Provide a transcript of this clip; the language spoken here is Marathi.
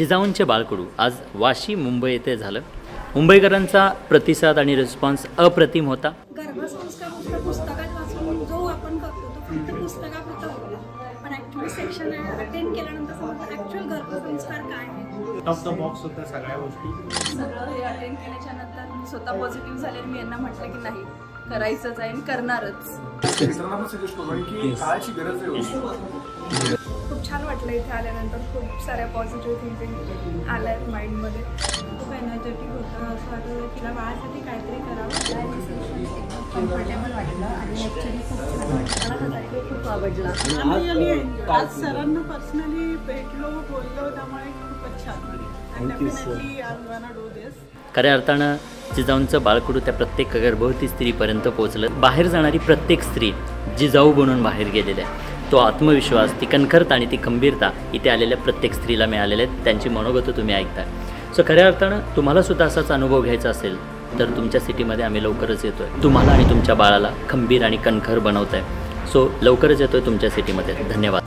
जिजाऊंचे बाळकडू आज वाशी मुंबई येथे झालं। मुंबईकरांचा प्रतिसाद आणि रिस्पॉन्स अप्रतिम होता। गर्भसंस्कार पुस्तकात वाचून जो आपण करतो तो फक्त पुस्तकापुरता होता, पण ॲक्च्युअली सेक्शन अटेंड केल्यानंतर समजतं ॲक्च्युअल गर्भसंस्कार काय आहे। टॉप द बॉक्स होत्या सगळ्या गोष्टी। सगळं हे अटेंड केल्याच्या नंतर मी स्वतः पॉझिटिव्ह झाले। मी यांना म्हटलं की नाही करायचंच आहे आणि करणारच। खूप छान वाटलं इथे आल्यानंतर। खूप साऱ्या पॉझिटिव्ह थिंकिंग आल्या आहेत माइंडमध्ये। खूप एनर्जेटिक होतं, असं वाटलं तिला बाळासाठी काहीतरी करावं। कम्फर्टेबल वाटलं आणि ॲक्च्युली खूप छान वाटलं। मला हा खूप आवडला। आज सरांना पर्सनली भेटलो बोललो, त्यामुळे खूपच छान वाटलं। Definitely I am gonna do this. खऱ्या अर्थानं जिजाऊंचं बाळकडू त्या प्रत्येक गर्भवती स्त्रीपर्यंत पोहोचलं। बाहेर जाणारी प्रत्येक स्त्री जिजाऊ बनून बाहेर गेलेली आहे। तो आत्मविश्वास, ती कणखरता आणि ती खंबीरता इथे आलेल्या प्रत्येक स्त्रीला मिळालेल्या आहेत। त्यांची मनोगत तुम्ही ऐकताय। सो खऱ्या अर्थानं तुम्हालासुद्धा असाच अनुभव घ्यायचा असेल तर तुमच्या सिटीमध्ये आम्ही लवकरच येतो आहे। तुम्हाला आणि तुमच्या बाळाला खंबीर आणि कणखर बनवत आहे। सो लवकरच येतो आहे तुमच्या सिटीमध्ये। धन्यवाद।